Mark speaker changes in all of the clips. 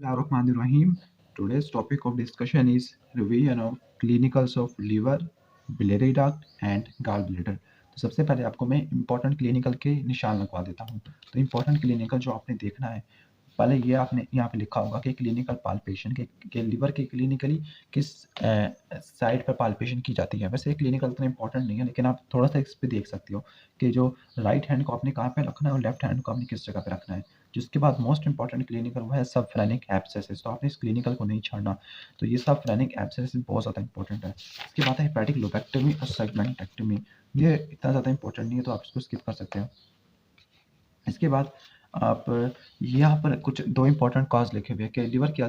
Speaker 1: Bismillahirrahmanirrahim. Today's topic of discussion is revision of clinicals of liver, biliary duct and gallbladder. तो सबसे पहले आपको मैं इम्पोर्टेंट क्लिनिकल के निशान लगवा देता हूँ। तो इम्पोर्टेंट क्लिनिकल जो आपने देखना है, पहले ये आपने यहाँ पे लिखा होगा कि क्लिनिकल पाल्पेशन के लिवर के क्लिनिकली किस साइड पर पाल्पेशन की जाती है। वैसे क्लिनिकल इतना इंपॉर्टेंट नहीं है, लेकिन आप थोड़ा सा इस पे देख सकते हो कि जो राइट हैंड को आपने कहाँ पे रखना है और लेफ्ट हैंड को आपने किस जगह पे रखना है। जिसके बाद मोस्ट इंपॉर्टेंट क्लिनिकल वो है सबफ्रेनिक एब्सेसिस। तो आपने इस क्लिनिकल को नहीं छोड़ना। तो ये सबफ्रेनिक एब्सेसिस बहुत ज़्यादा इंपॉर्टेंट है। इसके बाद है हेपेटिक लोबेक्टमी और सेगमेंटेक्टमी। ये इतना ज़्यादा इंपॉर्टेंट नहीं है, तो आप इसको स्किप कर सकते हो। इसके बाद आप यहाँ पर कुछ दो इंपॉर्टेंट कॉज लिखे हुए हैं कि लिवर की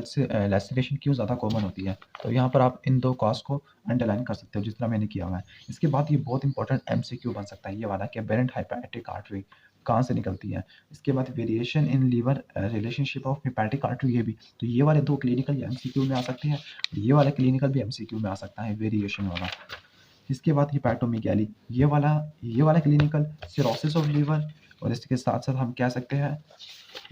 Speaker 1: लैसिरेशन क्यों ज़्यादा कॉमन होती है। तो यहाँ पर आप इन दो कॉज को अंडरलाइन कर सकते हो जिस तरह मैंने किया हुआ है। इसके बाद ये बहुत इंपॉर्टेंट एमसीक्यू बन सकता है ये वाला कि अबेरेंट हेपेटिक आर्टरी कहाँ से निकलती है। इसके बाद variation in liver relationship of hepatic artery, ये भी। तो ये वाले दो क्लिनिकल एमसीक्यू में आ सकते हैं, ये वाला क्लिनिकल भी एमसीक्यू में आ सकता है, वेरिएशन वाला। इसके बाद हिपैटोमेगाली, ये वाला क्लिनिकल सिरोसिस ऑफ लिवर, और इसके साथ साथ हम कह सकते हैं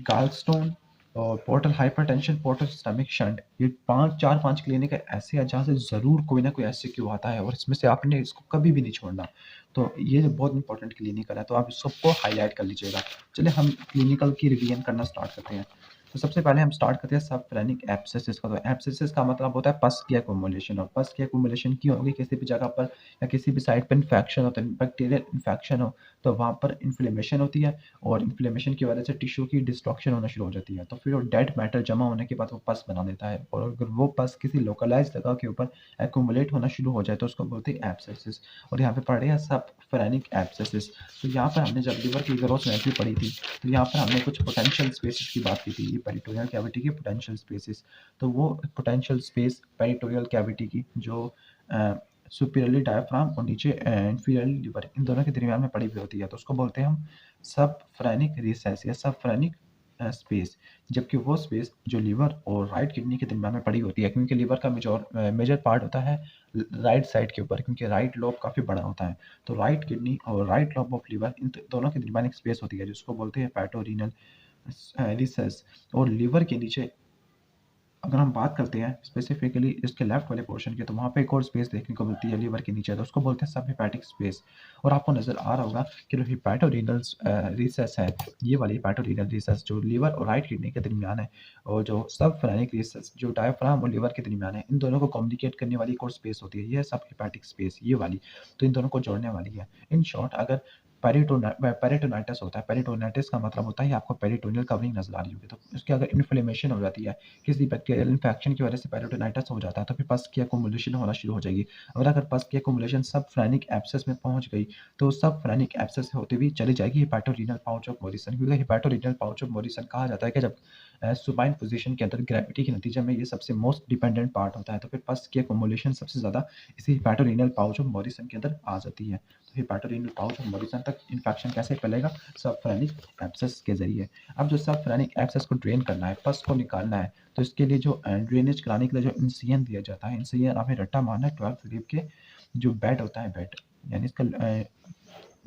Speaker 1: गालस्टोन और portal hypertension, portal systemic shunt. ये चार पांच क्लिनिक ऐसे हैं जहाँ से ज़रूर कोई ना कोई ऐसे क्यों आता है, और इसमें से आपने इसको कभी भी नहीं छोड़ना। तो ये बहुत इंपॉर्टेंट क्लिनिकल है, तो आप सबको हाईलाइट कर लीजिएगा। चलिए हम क्लिनिकल की रिवीजन करना स्टार्ट करते हैं। तो सबसे पहले हम स्टार्ट करते हैं सबफ्रेनिक एब्सेसिस का। तो एब्सेसिस का मतलब होता है पस की एक्युमुलेशन, और पस की एक्युमुलेशन की होगी किसी भी जगह पर या किसी भी साइड पर इन्फेक्शन हो, तो बैक्टीरियल इन्फेक्शन हो तो वहाँ पर इन्फ्लेमेशन होती है, और इन्फ्लेमेशन की वजह से टिश्यू की डिस्ट्रक्शन होना शुरू हो जाती है। तो फिर वो डेड मैटर जमा होने के बाद वो पस बना देता है, और अगर वो पस किसी लोकलाइज जगह के ऊपर एक्यूमुलेट होना शुरू हो जाए तो उसको बोलते हैं एब्सेसिस। और यहाँ पे पढ़ रहे हैं सबफ्रेनिक एब्सेसिस। तो यहाँ पर हमने जब लिवर की ग्रोथ एंट्री पढ़ी थी, तो यहाँ पर हमने कुछ पोटेंशियल स्पेसेस की बात की थी, ये पेरिटोनियल कैविटी की पोटेंशियल स्पेसेस। तो वो पोटेंशियल स्पेस पेरिटोनियल कैविटी की जो सुपीरियरली डायफ्राम और नीचे इंफीरियरली लिवर, इन दोनों के दरमियान में पड़ी हुई होती है, तो उसको बोलते हैं हम सबफ्रेनिक रिसेस या सबफ्रेनिक स्पेस। जबकि वो स्पेस जो लिवर और राइट किडनी के दरमियान में पड़ी होती है, क्योंकि लिवर का मेजर पार्ट होता है राइट साइड के ऊपर, क्योंकि राइट लोब काफ़ी बड़ा होता है। तो राइट किडनी और राइट लोब ऑफ लिवर, इन दोनों के दरमियान एक स्पेस होती है जिसको बोलते हैं हेपेटोरीनल रिसेस। और लिवर के नीचे अगर हम बात करते हैं स्पेसिफिकली इसके लेफ्ट वाले पोर्शन की, तो वहाँ पे एक और स्पेस देखने को मिलती है लिवर के नीचे, तो उसको बोलते हैं सब हिपैटिक स्पेस। और आपको नजर आ रहा होगा कि जो हिपैटोरीनल रिसेस है, ये वाली हिपैटोरीनल रिसेस जो लिवर और राइट किडनी के दरमियान है, और जो सब फ्रेनिक रिसेस जो डायफ्राम और लिवर के दरमियान है, इन दोनों को कम्युनिकेट करने वाली एक और स्पेस होती है, ये है सब हिपैटिक स्पेस, ये वाली। तो इन दोनों को जोड़ने वाली है। इन शॉर्ट, अगर पेरिटोनाइटिस होता है, पेरिटोनाइटिस का मतलब होता है आपको पेरिटोनियल कवरिंग नजर आ रही होगी, तो उसके अगर इन्फ्लेमेशन हो जाती है, किसी बैक्टीरियल इन्फेक्शन की वजह से पेरिटोनाइटिस हो जाता है, तो फिर पस की एक्युमुलेशन होना शुरू हो जाएगी। और अगर पस की एक्युमुलेशन सब फ्रेनिक एब्सेस में पहुंच गई, तो सब फ्रेनिक एब्सेस से होते हुए चली जाएगी हिपैटोरीनल पाउच ऑफ मोरिसन, क्योंकि हिपैटोरीनल पाउच ऑफ मोरिसन कहा जाता है कि जब सुपाइन पोजीशन के अंदर ग्रेविटी के नतीजे में ये सबसे मोस्ट डिपेंडेंट पार्ट होता है, तो फिर पस की एक्युमुलेशन सबसे ज़्यादा इसी हिपैटोरीनल पाउच ऑफ मोरिसन के अंदर आ जाती है। तो हिपैटोरीनल पाउच ऑफ मोरिसन तक इन्फेक्शन कैसे फैलेगा? सब फ्रेनिक एब्सेस के जरिए। अब जो सब फ्रेनिक एब्सेस को ड्रेन करना है, पस को निकालना है, तो इसके लिए जो ड्रेनेज कराने के लिए जो इंसिजन दिया जाता है, इंसिजन आपने रट्टा मारना है 12th रिब के जो बेड होता है, बेड यानी इसका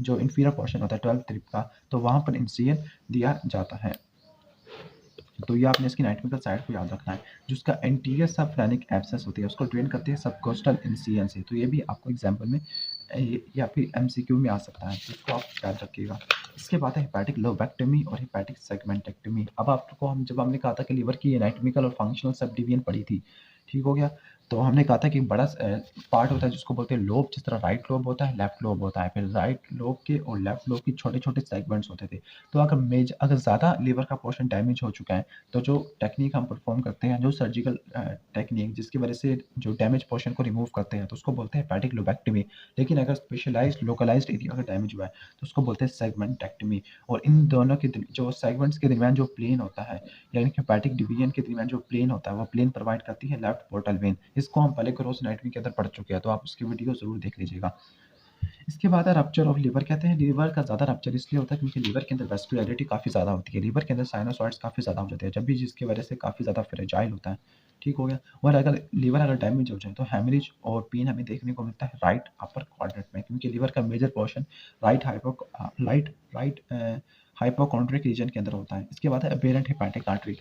Speaker 1: जो इंफीरियर पोर्शन होता है 12th रिब का, तो वहाँ पर इंसिजन दिया जाता है। तो ये आपने इसकी एनाटॉमिकल साइड को याद रखना है। जो उसका एंटीरियर सबफ्रेनिक एब्सेस होती है उसको ड्रेन करते हैं सबकोस्टल इंसिजन से। तो ये भी आपको एग्जाम्पल में या फिर एमसीक्यू में आ सकता है, तो इसको आप याद रखिएगा। इसके बाद है हेपेटिक लोबेक्टमी और हेपेटिक सेगमेंटेक्टमी। अब आपको जब हमने कहा था कि लिवर की एनाटॉमिकल और फंक्शनल सब डिवीजन पड़ी थी, ठीक हो गया। तो हमने कहा था कि बड़ा पार्ट होता है जिसको बोलते हैं लोब, जिस तरह राइट लोब होता है, लेफ्ट लोब होता है, फिर राइट लोब के और लेफ्ट लोब के छोटे छोटे सेगमेंट्स होते थे। तो अगर ज़्यादा लिवर का पोर्शन डैमेज हो चुका है, तो जो टेक्निक हम परफॉर्म करते हैं, जो सर्जिकल टेक्निक जिसकी वजह से जो डैमेज पोर्शन को रिमूव करते हैं, तो उसको बोलते हैं हेपेटिक लोबेक्टमी। लेकिन अगर स्पेशलाइज्ड लोकलाइज्ड एरिया का डैमेज हुआ है, तो उसको बोलते हैं सेगमेंटेक्टमी। और इन दोनों के जो सेगमेंट्स के दरमियान जो प्लेन होता है, यानी कि हेपेटिक डिवीजन के दरमियान जो प्लेन होता है, वो प्लेन प्रोवाइड करती है लेफ्ट पोर्टल वेन। इसको हम पहले ग्रोस एनाटॉमी के अंदर पढ़ चुके हैं, तो आप उसकी वीडियो जरूर देख लीजिएगा। इसके बाद है रप्चर ऑफ लिवर। कहते हैं लिवर का ज़्यादा रप्चर इसलिए होता है क्योंकि लिवर के अंदर वैस्कुलरिटी काफ़ी ज़्यादा होती है, लिवर के अंदर साइनोसॉइड्स काफ़ी ज़्यादा हो जाते हैं, जब भी जिसकी वजह से काफ़ी ज़्यादा फ्रेजाइल होता है, ठीक हो गया। और अगर लिवर डैमेज हो जाए तो हेमरेज और पेन हमें देखने को मिलता है राइट अपर क्वाड्रेंट में, क्योंकि लिवर का major portion right hypochondriac region के अंदर होता है। इसके बाद है अबेरेंट हेपेटिक आर्टरी।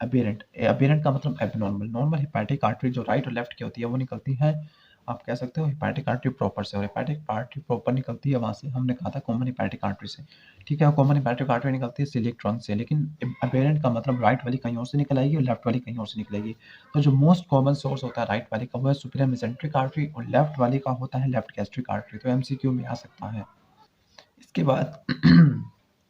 Speaker 1: अबेरेंट। अबेरेंट का मतलब एबनॉर्मल। नॉर्मल हेपेटिक आर्टरी जो राइट और लेफ्ट की होती है वो निकलती है, आप कह सकते हो हेपेटिक आर्टरी प्रॉपर से, और हेपेटिक आर्टरी प्रॉपर निकलती है वहाँ से, हमने कहा था कॉमन हेपेटिक आर्टरी से, ठीक है। कॉमन हेपेटिक आर्टरी निकलती है सिलिक ट्रंक से, लेकिन अबेरेंट का मतलब राइट वाली कहीं और से निकल आएगी और लेफ्ट वाली कहीं और से निकलेगी। तो जो मोस्ट कॉमन सोर्स होता है राइट वाली का वो है सुपीरियर मेसेंट्रिक आर्टरी, और लेफ्ट वाली का होता है लेफ्ट गैस्ट्रिक आर्टरी। तो एमसीक्यू में आ सकता है। इसके बाद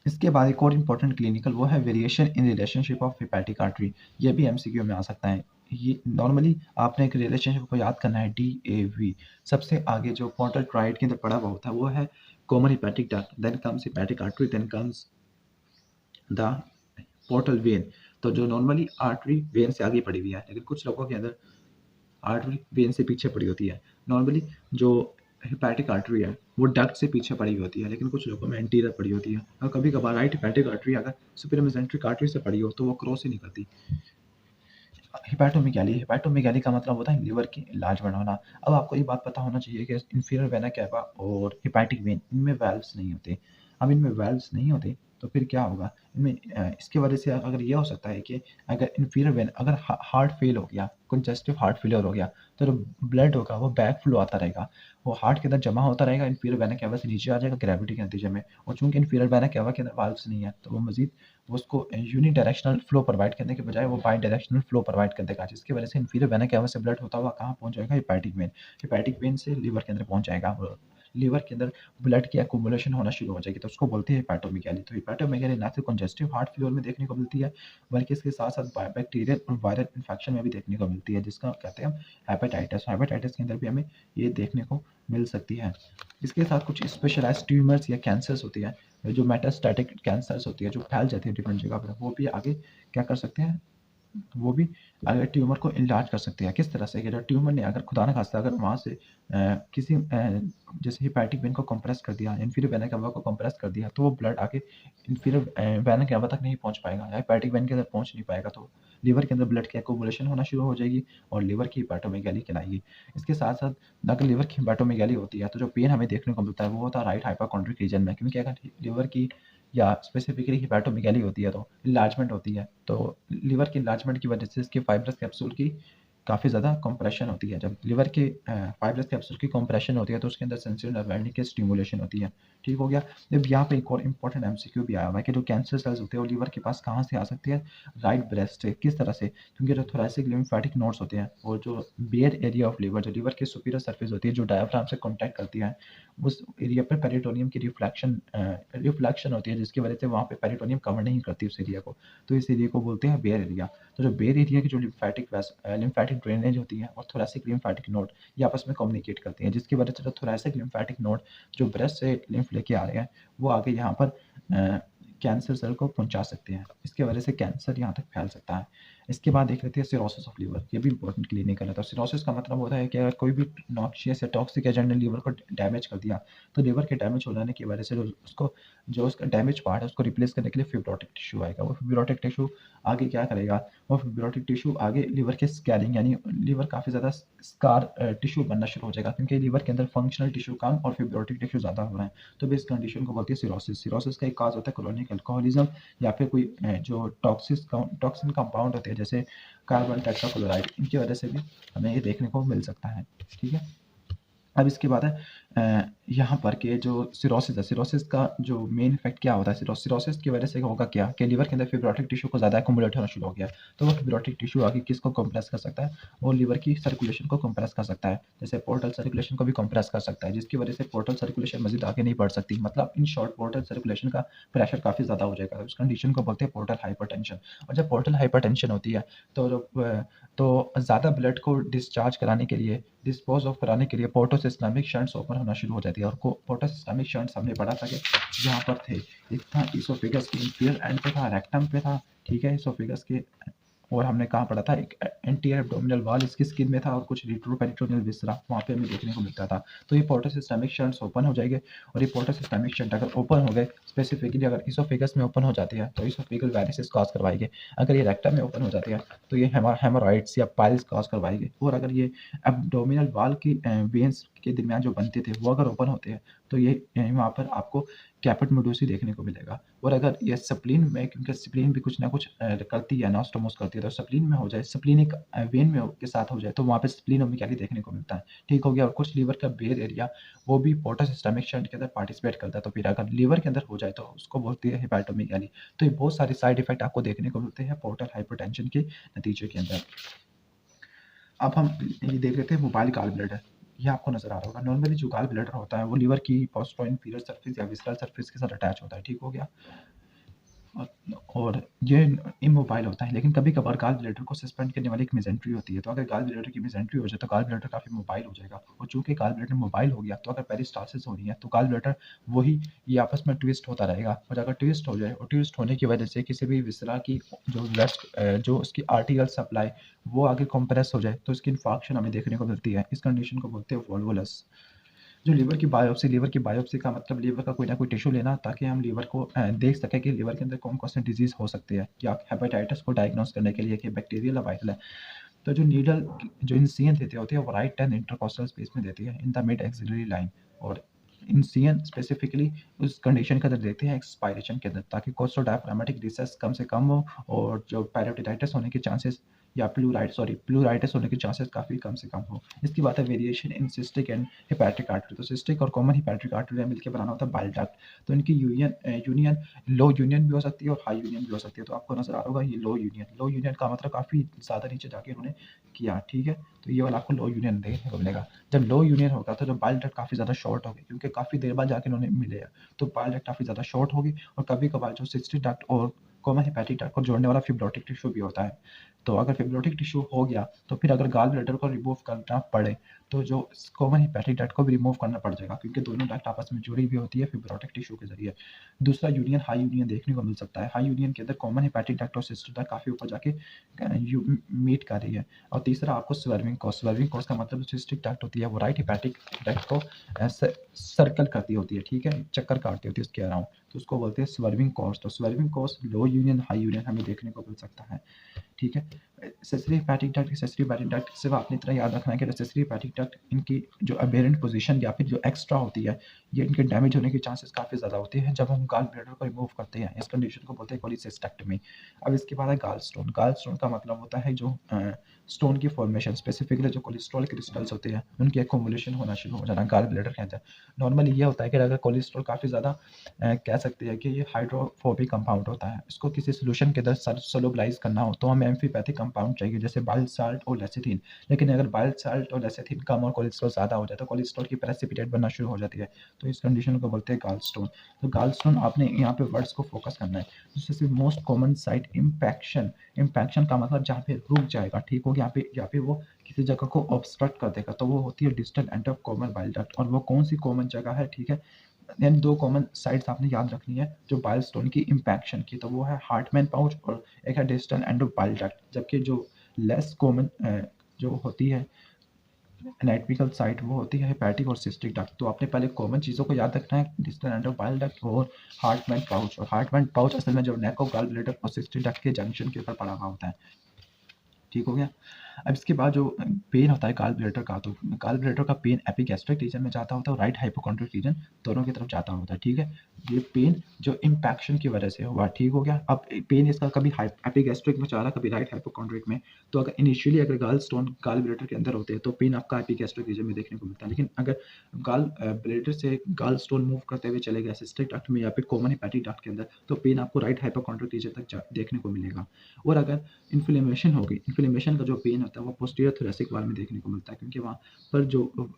Speaker 1: इसके बाद एक और इम्पोर्टेंट क्लिनिकल वो है variation in relationship of hepatic artery. ये भी एमसीक्यू में आ सकता है। ये नॉर्मली आपने एक रिलेशनशिप को याद करना है, DAV। सबसे आगे जो पोर्टल ट्राइड के अंदर पड़ा हुआ होता है वो है common hepatic duct, then comes hepatic artery, then comes the portal vein. तो जो नॉर्मली आर्टरी वेन से आगे पड़ी हुई है, लेकिन कुछ लोगों के अंदर आर्टरी वेन से पीछे पड़ी होती है। नॉर्मली जो हेपेटिक आर्टरी है वो डक्ट से पीछे पड़ी होती है, लेकिन कुछ लोगों में एंटीरियर पड़ी होती है। और कभी कभार राइट हेपेटिक आर्टरी अगर सुपीरियर मेसेंट्रिक आर्टरी से पड़ी हो तो वो क्रॉस ही नहीं करती। हेपेटोमेगाली, हेपेटोमेगाली का मतलब होता है लिवर की enlargement होना। अब आपको ये बात पता होना चाहिए कि इंफीरियर वेना कैवा और हेपेटिक वेन इनमें वाल्व्स नहीं होते। अब इनमें वाल्व्स नहीं होते तो फिर क्या होगा इनमें, इसकी वजह से अगर ये हो सकता है कि अगर इंफीरियर वेन अगर हार्ट फेल हो गया, कंजेस्टिव हार्ट फेलियर हो गया, तो जो ब्लड होगा वो बैक फ्लो आता रहेगा, वो हार्ट के अंदर जमा होता रहेगा, इंफीरियर वेना कैवा से नीचे आ जाएगा ग्रेविटी के नतीजे में। और चूंकि इंफीरियर वेना कैवा के अंदर वाल्व्स नहीं है तो वो मजीद उसको यूनिडायरेक्शनल फ्लो प्रोवाइड करने के बजाय वो बाई डायरेक्शनल फ्लो प्रोवाइड कर देगा, जिसकी वजह से इंफीरियर वेना कैवा से ब्लड होता हुआ कहाँ पहुंच जाएगा, हेपेटिक वेन। हेपेटिक वेन से लीवर के अंदर पहुंच जाएगा और लीवर के अंदर ब्लड की एक्युमुलेशन होना शुरू हो जाएगी, तो उसको बोलते हैं हेपेटोमेगाली। तो हेपेटोमेगाली ना सिर्फ कंजेस्टिव हार्ट फेलियर में देखने को मिलती है, बल्कि इसके साथ साथ बैक्टीरियल और वायरल इन्फेक्शन में भी देखने को मिलती है, जिसका कहते हैं हम हेपेटाइटिस। हेपेटाइटिस के अंदर भी हमें ये देखने को मिल सकती है। इसके साथ कुछ स्पेशलाइज्ड ट्यूमर्स या कैंसर्स होती है, जो मेटास्टैटिक कैंसर्स होती है जो फैल जाती है डिफरेंट जगह पर, वो भी आगे क्या कर सकते हैं, वो भी अगर ट्यूमर को इलाज कर सकते हैं। किस तरह से कि जो ट्यूमर ने अगर खुदा ना खास्ता अगर वहाँ से किसी जैसे हेपेटिक वेन को कंप्रेस कर दिया, इंफीरियर वेना कैवा को कंप्रेस कर दिया, तो वो ब्लड आगे इंफीरियर वेना कैवा तक नहीं पहुँच पाएगा, या हेपेटिक वेन के अंदर पहुँच नहीं पाएगा, तो लीवर के अंदर ब्लड की एक्युमुलेशन होना शुरू हो जाएगी और लीवर की हेपेटोमेगाली कहलाएगी। इसके साथ साथ अगर लीवर की हेपेटोमेगाली होती है तो जो पेन हमें देखने को मिलता है वो होता है राइट हाइपोकॉन्ड्रिक रीजन में, क्योंकि अगर लीवर की या स्पेसिफिकली हेपेटोमेगाली होती है तो इन्लार्जमेंट होती है, तो लीवर की इन्लार्जमेंट की वजह से इसके फाइब्रस कैप्सूल की काफ़ी ज़्यादा कंप्रेशन होती है। जब लिवर के फाइब्रस कैप्सूल की कंप्रेशन होती है तो उसके अंदर सेंसरी नर्व एंडिंग की स्टिमुलेशन होती है। ठीक हो गया। जब यहाँ पे एक और इंपॉर्टेंट एमसीक्यू भी आया हुआ है कि जो कैंसर सेल्स होते हैं वो लिवर के पास कहाँ से आ सकती है, राइट ब्रेस्ट से। किस तरह से, क्योंकि जो थोरैसिक लिम्फेटिक नोड्स होते हैं और जो बेयर एरिया ऑफ लिवर, जो लिवर की सुपीरियर सरफेस होती है जो डायफ्राम से कॉन्टैक्ट करती है, उस एरिया पर पेरिटोनियम की रिफ्लेक्शन होती है, जिसकी वजह से वहाँ पे पेरिटोनियम कवर नहीं करती उस एरिया को, तो इस एरिया को बोलते हैं बेयर एरिया। तो जो बेयर एरिया की जो लिम्फेटिक ड्रेनेज होती है और थोरैसिक लिम्फेटिक नोड ये आपस में कम्युनिकेट करती हैं, जिसकी वजह से जो थोरैसिक लिम्फेटिक नोड जो ब्रेस्ट से लिम्फ लेके आ रहे हैं वो आगे यहाँ पर कैंसर सेल को पहुंचा सकते हैं। इसके वजह से कैंसर यहाँ तक फैल सकता है। इसके बाद देख लेते हैं सिरोसिस ऑफ लीवर। ये भी इंपॉर्टेंट क्लिनिकल है। तो सिरोसिस का मतलब होता है कि अगर कोई भी नॉक्सियस या टॉक्सिक एजेंट ने लीवर को डैमेज कर दिया, तो लीवर के डैमेज हो जाने की वजह से जो उसका डैमेज पार्ट है उसको रिप्लेस करने के लिए फिब्रोटिक टिश्यू आएगा। वो फिब्रोटिक टिश्यू आगे क्या करेगा, वो फिब्रोटिक टिश्यू आगे लिवर के स्कैरिंग यानी लिवर काफ़ी ज़्यादा स्कार टिश्यू बनना शुरू हो जाएगा, क्योंकि लिवर के अंदर फंक्शनल टिश्यू कम और फिब्रोटिक टिश्यू ज़्यादा हो रहा है। तो इस कंडीशन को बोलती है सिरोसिस। सिरोसिस का एक काज होता है क्रोनिक अल्कोहलिज्म, या फिर कोई जो टॉक्सिन कंपाउंड होते हैं जैसे कार्बन टेट्राक्लोराइड, इनकी वजह से भी हमें ये देखने को मिल सकता है। ठीक है। अब इसके बाद है यहाँ पर के जो सिरोसिस है, सिरोसिस का जो मेन इफेक्ट क्या होता है, सिरोसिस की वजह से होगा क्या कि लिवर के अंदर फिब्रोटिक टिश्यू को ज़्यादा एक्युमुलेट होना शुरू हो गया, तो वो फिब्रोटिक टिश्यू आगे किसको कंप्रेस कर सकता है, वो लिवर की सर्कुलेशन को कंप्रेस कर सकता है, जैसे पोर्टल सर्कुलेशन को भी कंप्रेस कर सकता है, जिसकी वजह से पोर्टल सर्कुलेशन मजीद आगे नहीं बढ़ सकती। मतलब इन शॉर्ट पोर्टल सर्कुलेशन का प्रेशर काफ़ी ज़्यादा हो जाएगा, उस कंडीशन को बोलते हैं पोर्टल हाइपरटेंशन। और जब पोर्टल हाइपरटेंशन होती है तो तो ज़्यादा ब्लड को डिस्चार्ज कराने के लिए, डिस्पोज ऑफ कराने के लिए पोर्टोसिस्टमिक शंट्स ओपन होना शुरू हो जाती है। और पोर्टोसिस्टमिक शंट्स हमने पढ़ा था कि यहाँ पर थे, एक था इसोफेगस के इंफीरियर एंड पे था, रेक्टम पे था, ठीक है, इसोफेगस के। और हमने कहाँ पढ़ा था, एक एंटीरियर एब्डोमिनल वॉल इसकी स्किन में था और कुछ रिट्रोपेरिटोनियल विसरा वहाँ पे हमें देखने को मिलता था। तो ये पोर्टोसिस्टमिक शंट्स ओपन हो जाएंगे, और ये पोर्टोसिस्टमिक शंट अगर ओपन हो गए, स्पेसिफिकली अगर इसोफेगस में ओपन हो जाती है तो इसोफेगल वेरिसेस कॉज करवाएंगे। अगर ये रेक्टम में ओपन हो जाती है तो ये हेमोरॉइड्स या पाइल्स कॉज करवाएंगे। और अगर ये एब्डोमिनल वॉल की वेन्स के दरमियान जो बनते थे वो अगर ओपन होते हैं तो ये वहाँ पर आपको कैपेट मेडुसी देखने को मिलेगा। और अगर ये स्प्लीन में, क्योंकि स्प्लीन भी कुछ ना कुछ करती है, एनास्टोमोस करती है, तो स्प्लीन में हो जाए, स्प्लीनिक वेन में के साथ हो जाए, तो वहाँ पे स्प्लीनोमेगाली देखने को मिलता है। ठीक हो गया। और कुछ लीवर का बेयर एरिया वो भी पोर्टस सिस्टमिक शंट के अंदर पार्टिसिपेट करता है, तो फिर अगर लीवर के अंदर हो जाए तो उसको बोलती है हेपेटोमेगाली। तो ये बहुत सारे साइड इफेक्ट आपको देखने को मिलते हैं पोर्टल हाइपरटेंशन के नतीजे के अंदर। अब हम ये देख लेते हैं मोबाइल गॉल ब्लैडर। ये आपको नजर आ रहा होगा। नॉर्मली जो गॉल ब्लैडर होता है वो लीवर की पोस्टरो इंफीरियर सरफेस या विसरल सरफेस के साथ अटैच होता है। ठीक हो गया। और ये इमोबाइल होता है, लेकिन कभी कभार गॉल ब्लैडर को सस्पेंड करने वाली एक मेजेंट्री होती है। तो अगर गॉल ब्लैडर की मेजेंट्री हो जाए तो गॉल ब्लैडर काफी मोबाइल हो जाएगा। और चूंकि गॉल ब्लैडर मोबाइल हो गया तो अगर पेरिस्टालसिस हो रही है तो गॉल ब्लैडर वही ये आपस में ट्विस्ट होता रहेगा। और अगर ट्विस्ट हो जाए और ट्विस्ट होने की वजह से किसी भी विसरा की जो वेस्ट जो उसकी आर्टिकल सप्लाई वो आगे कंप्रेस हो जाए तो इसकी इन्फॉक्शन हमें देखने को मिलती है। इस कंडीशन को बोलते हैं वोल्वुलस। जो लीवर की बायोप्सी का मतलब लीवर का कोई ना कोई टिश्यू लेना ताकि हम लीवर को देख सकें कि लीवर के अंदर कौन कौन से डिजीज हो सकते हैं, या हेपेटाइटिस को डायग्नोस करने के लिए कि बैक्टीरियल या वायरल है। तो जो नीडल जो इंसियन देते होते हैं वो राइट एंड इंटरकोस्टल स्पेस में देती है in the mid axillary line. और इंसियन स्पेसिफिकली उस कंडीशन के अंदर देते हैं एक्सपायरेशन के अंदर, ताकि कोस्टो डायफ्रामेटिक रिसेस कम से कम हो और जो पैरोटिटाइटिस होने के चांसेस या प्लूराइटिस होने के चांसेस काफ़ी कम से कम हो। इसकी बात है variation in cystic and hepatic artery. तो सिस्टिक और कॉमन हेपेटिक आर्टरी मिलकर बनाना होता है बाइल डक्ट। तो इनकी यूनियन लो यूनियन भी हो सकती है और हाई यूनियन भी हो सकती है। तो आपको नजर आ रहा होगा ये लो यूनियन का मतलब काफ़ी ज़्यादा नीचे जाके उन्होंने किया। ठीक है। तो ये वाला आपको लो यूनियन देखने को मिलेगा। जब लो यूनियन होगा तो जब बाइल डक्ट काफ़ी ज़्यादा शॉर्ट होगी, क्योंकि काफ़ी देर बाद जाके उन्होंने मिले हैं, तो बाइल डक्ट काफ़ी ज़्यादा शॉर्ट होगी। और कभी कभार जो सिस्टिक डक्ट और कॉमन हेपेटिक डक्ट को जोड़ने वाला फिब्रोटिक टिश्यू भी होता है। तो अगर फिब्रोटिक टिश्यू हो गया तो फिर अगर गॉल ब्लैडर को रिमूव करना पड़े तो जो कॉमन हेपेटिक डक्ट को भी रिमूव करना पड़ जाएगा, क्योंकि दोनों डक्ट आपस में जुड़ी हुई होती है फिब्रोटिक टिश्यू के जरिए। दूसरा यूनियन हाई यूनियन देखने को मिल सकता है। हाई यूनियन के अंदर कॉमन हेपेटिक डक्ट और सिस्टिक डक्ट काफी ऊपर जाके मीट कर रही है। और तीसरा आपको स्वर्विंग कॉज का मतलब सिस्टिक डक्ट होती है वो राइट हेपेटिक डक्ट को सर्कल करती होती है। ठीक है, चक्कर काटती होती है उसके अराउंड, तो उसको बोलते हैं स्वर्विंग कॉज। तो स्वर्विंग कॉज लो यूनियन हाई यूनियन हमें देखने को मिल सकता है। ठीक है। सेसरी हेपेटिक डक्ट सिर्फ आपने इतना याद रखना है कि सेसरी हेपेटिक डक्ट इनकी जो अबेरेंट पोजीशन या फिर जो एक्स्ट्रा होती है ये इनके डैमेज होने के चांसेस काफ़ी ज़्यादा होते हैं जब हम गॉल ब्लैडर को रिमूव करते हैं। इस कंडीशन को बोलते हैं कोलिसिस्टेक्टमी। अब इसके बाद है गॉल स्टोन। गॉल स्टोन का मतलब होता है जो स्टोन की फॉर्मेशन, स्पेसिफिकली जो कोलेस्ट्रॉल क्रिस्टल्स होते हैं उनकी एक्युमुलेशन होना शुरू हो जाना गॉल ब्लैडर के अंदर। नॉर्मली ये होता है कि अगर कोलेस्ट्रॉल काफ़ी ज़्यादा कह सकते हैं कि ये हाइड्रोफोबिक कंपाउंड होता है, इसको किसी सोल्यूशन के अंदर सोलुबलाइज करना हो तो हमें एम्फीपैथिक कंपाउंड चाहिए जैसे बाइल साल्ट और लेसिथिन। लेकिन अगर बाइल साल्ट और लेसिथिन कम और कोलेस्ट्रॉल ज़्यादा हो जाए तो कोलेस्ट्रॉल की प्रेसिपिटेट बनना शुरू हो जाती है। तो इस कंडीशन को बोलते हैं गॉलस्टोन। तो गॉलस्टोन आपने यहाँ पे वर्ड्स को फोकस करना है। जैसे most common site impaction. Impaction का मतलब जहाँ पे रुक जाएगा। ठीक हो गया। यहाँ पे वो किसी जगह को ऑब्स्ट्रक्ट कर देगा तो वो होती है distal end of common bile duct. और वो कौन सी कॉमन जगह है? ठीक है, देन दो कॉमन साइट्स आपने याद रखनी है जो बाइल स्टोन की इम्पैक्शन की, तो वो है हार्टमैन पाउच और एक है distal end of bile duct. जबकि जो लेस कॉमन जो होती है एनाटॉमिकल साइट वो होती है हेपेटिक और सिस्टिक डक्ट। तो आपने पहले कॉमन चीज़ों को याद रखना है, distal end of bile duct और हार्टमैन पाउच। और हार्टमैन पाउच असल में जो नेक ऑफ गॉल ब्लैडर और सिस्टिक डक्ट के जंक्शन के ऊपर पड़ा हुआ होता है। ठीक हो गया। अब इसके बाद जो पेन होता है गॉल ब्लैडर का, तो गॉल ब्लैडर का पेन एपिगैस्ट्रिक रीजन में जाता होता है और राइट हाइपोकॉन्ड्रिक रीजन दोनों की तरफ जाता होता है। ठीक है, ये पेन जो इम्पैक्शन की वजह से हुआ। ठीक हो गया। अब पेन इसका कभी एपिगैस्ट्रिक में जा रहा, कभी राइट हाइपोकॉन्ड्रिक में। तो अगर इनिशियली अगर गॉल स्टोन गॉल ब्लैडर के अंदर होते हैं तो पेन आपका एपिगैस्ट्रिक रीजन में देखने को मिलता है। लेकिन अगर गॉल ब्लैडर से गॉल स्टोन मूव करते हुए चले गए सिस्टिक डक्ट में या फिर कॉमन हेपेटिक डक्ट के अंदर तो पेन आपको राइट हाइपोकॉन्ड्रिक रीजन तक देखने को मिलेगा। और अगर इन्फ्लेमेशन होगी, इन्फ्लेमेशन का जो पेन होता है वो पोस्टीरियर थोरेसिक वाल में देखने को मिलता है, क्योंकि वहाँ पर जो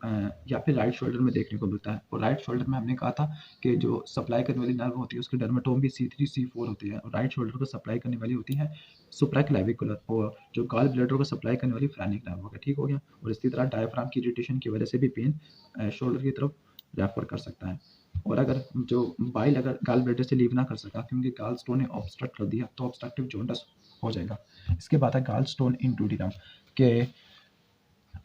Speaker 1: या फिर राइट शोल्डर में देखने को मिलता है। और राइट शोल्डर में हमने कहा था कि जो सप्लाई करने वाली नर्व होती है उसकी डर्मेटोम भी C3 C4 होती है और राइट शोल्डर को सप्लाई करने वाली होती है सुप्राक्लेविकुलर, और जो गॉल ब्लैडर को सप्लाई करने वाली फ्रेनिक नर्व होगा। ठीक हो गया। और इसी तरह डायफ्राम की इरिटेशन की वजह से भी पेन शोल्डर की तरफ रेफर कर सकता है। और अगर जो बाइल अगर गॉल ब्लैडर से लीव ना कर सका क्योंकि गॉल स्टोन ने ऑब्स्ट्रक्ट कर दिया तो ऑब्स्ट्रक्टिव जॉन्डिस हो जाएगा। इसके बाद है गॉल स्टोन इन डुodenum के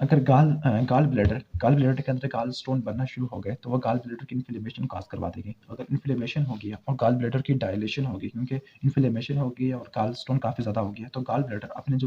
Speaker 1: अगर गाल ब्लैडर के अंदर गाल स्टोन बनना शुरू हो गए तो वो गाल ब्लैडर की इन्फ्लेमेशन काज करवा देगी। अगर इन्फ्लेमेशन हो गया और गाल ब्लैडर की डायलेशन होगी, क्योंकि इन्फ्लेमेशन हो गई है और गाल स्टोन काफ़ी ज़्यादा हो गया, तो गाल ब्लैडर अपने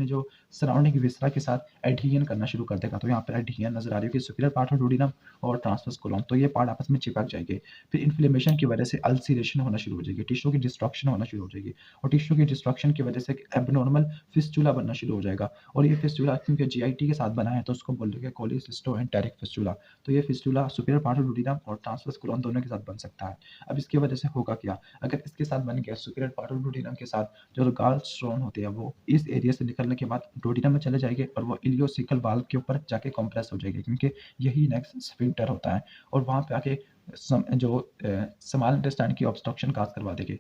Speaker 1: जो सराउंडिंग विसरा के साथ एडहियन करना शुरू कर देगा। तो यहाँ पर एडहियन नजर आ रही है कि सुपीरियर पार्ट ऑफ डोडिनम और ट्रांसवर्स कोलम, तो ये पार्ट आपस में चिपक जाएंगे। फिर इन्फ्लेमेशन की वजह से अल्सीरेशन होना शुरू हो जाएगी, टिश्यू की डिस्ट्रक्शन होना शुरू हो जाएगी, और टिश्यू की डिस्ट्रक्शन की वजह से एबनॉर्मल फिस्टुला बनना शुरू हो जाएगा। और ये फिस्टुला क्योंकि जीआईटी के साथ बना है तो उसको बोल देंगे कोलिसिस्टोएंटेरिक फिस्टुला। तो ये fistula superior part of duodenum और ट्रांसवर्स कोलम दोनों के साथ बन सकता है। अब इसकी वजह से होगा क्या, अगर इसके साथ बन गया सुपीरियर पार्ट ऑफ डोडिनम के साथ, जो गाल स्टोन होते हैं वो इस एरिया से निकलने के बाद डोडिनम में चले जाएंगे और वो इलियोसिकल वाल्व के ऊपर जाके कंप्रेस हो जाएंगे, क्योंकि यही नेक्स्ट स्फिंक्टर होता है, और वहां पे आके स्मॉल इंटेस्टाइन की ऑब्स्ट्रक्शन काज करवा देंगे।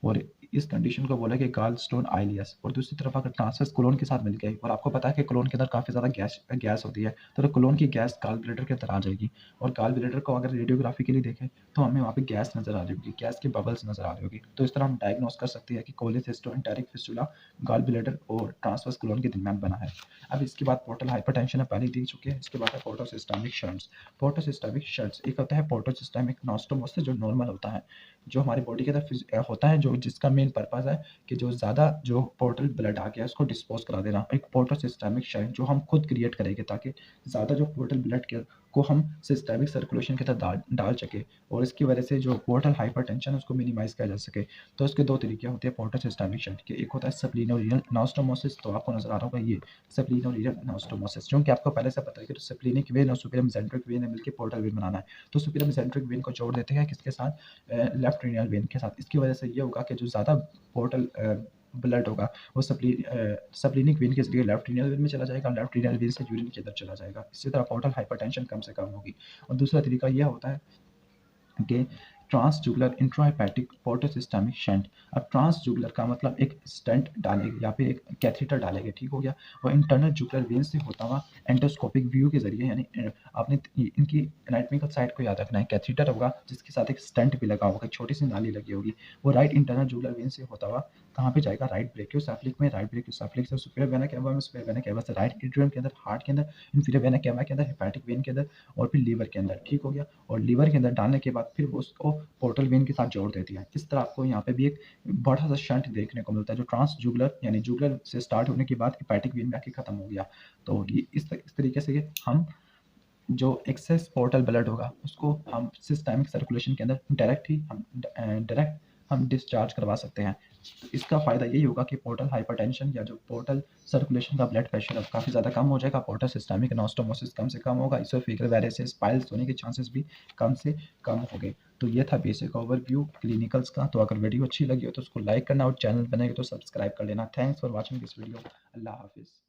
Speaker 1: और इस कंडीशन को बोला कि गाल स्टोन आइलियस। और दूसरी तरफ अगर ट्रांसवर्स कोलोन के साथ मिल गए, और आपको पता है कि कोलोन के अंदर काफ़ी ज़्यादा गैस होती है, तो कोलोन की गैस गाल ब्लैडर के अंदर आ जाएगी, और गाल ब्लैडर को अगर रेडियोग्राफी के लिए देखें तो हमें वहाँ पे गैस नजर आ रही होगी, गैस की बबल्स नजर आ रही होगी। तो इस तरह हम डायग्नोस कर सकते हैं कि कोलिसिस्टोएंटेरिक फिस्टुला गाल ब्लैडर और ट्रांसवर्स कोलोन के दरमियान बना है। अब इसके बाद पोर्टल हाइपरटेंशन पहले देख चुके हैं। इसके बाद है पोर्टोसिस्टेमिक शंट्स। पोर्टोसिस्टेमिक शंट्स एक होता है पोर्टोसिस्टेमिक नॉस्टोमोसिस, जो नॉर्मल होता है, जो हमारी बॉडी के अंदर होता है, जो जिसका मेन पर्पज है कि जो ज़्यादा जो पोर्टल ब्लड आ गया उसको डिस्पोज करा देना। एक पोर्टल सिस्टमिक शंट जो हम खुद क्रिएट करेंगे, ताकि ज़्यादा जो पोर्टल ब्लड के को हम सिस्टमिक सर्कुलेशन के तहत डाल सके, और इसकी वजह से जो पोर्टल हाइपरटेंशन है उसको मिनिमाइज किया जा सके। तो इसके दो तरीके होते हैं पोर्टल सिस्टमिक शंट के। एक होता है सप्लीनोरियल नास्टोमोसिस, तो आपको नजर आ रहा होगा ये सप्लीनोरियल नास्टोमोसिस, क्योंकि आपको पहले से पता है कि तो सप्लीनिक वेन और सुपीरियर मेसेंट्रिक वेन ने मिलकर पोर्टल वेन बनाना है। तो सुपीरियर मेसेंट्रिक वेन को जोड़ देते हैं किसके साथ, लेफ्ट रीनल वेन के साथ। इसकी वजह से ये होगा कि जो ज़्यादा पोर्टल ब्लड होगा वो सप्लीनिक वेन के जरिए लेफ्ट रीनल वेन में चला जाएगा, लेफ्ट रीनल वेन से यूरिन के अंदर चला जाएगा। इसी तरह पोर्टल हाइपरटेंशन कम से कम होगी। और दूसरा तरीका यह होता है कि ट्रांसजुगुलर इंट्राहेपेटिक पोर्टोसिस्टेमिक शंट। अब ट्रांसजुगुलर का मतलब एक स्टेंट डालेंगे या फिर एक कैथेटर डालेंगे, ठीक हो गया। वो इंटरनल जुगुलर वेन से होता हुआ एंडोस्कोपिक व्यू के जरिए, यानी आपने इनकी एनाटॉमिकल साइड को याद रखना है। कैथेटर होगा जिसके साथ एक स्टेंट भी लगा होगा, एक छोटी सी नाली लगी होगी, वो राइट इंटरनल जुगुलर वेन से होता हुआ कहाँ पे जाएगा, राइट ब्रेकियोसेफलिक में, राइट ब्रेकियोसेफलिक से सुपीरियर वेना कैवा में, सुपीरियर वेना कैवा से राइट एट्रियम के अंदर, हार्ट के अंदर, इंफीरियर वेना कैवा के अंदर, हेपेटिक वेन के अंदर, और फिर लीवर के अंदर, ठीक हो गया। और लीवर के अंदर डालने के बाद फिर वो उसको पोर्टल वेन के साथ जोड़ देती है। इस तरह आपको यहाँ पे भी एक बड़ा सा शंट देखने को मिलता है, जो ट्रांसजुगुलर यानी जुगुलर से स्टार्ट होने के बाद हेपेटिक वेन में आके खत्म हो गया। तो ये इस तरीके से हम जो एक्सेस पोर्टल ब्लड होगा उसको हम सिस्टमिक सर्कुलेशन के अंदर डायरेक्ट हम डिस्चार्ज करवा सकते हैं। तो इसका फ़ायदा यही होगा कि पोर्टल हाइपरटेंशन या जो पोर्टल सर्कुलेशन का ब्लड प्रेशर अब काफ़ी ज़्यादा कम हो जाएगा, पोर्टल सिस्टमिक एनास्टोमोसिस कम से कम होगा, इसोफेगल वेरिसेस पाइल्स होने के चांसेस भी कम से कम हो गए। तो ये था बेसिक ओवरव्यू क्लिनिकल्स का। तो अगर वीडियो अच्छी लगी हो तो उसको लाइक करना, और चैनल बनाएगा तो सब्सक्राइब कर लेना। Thanks for watching this video. अल्लाह हाफिज़।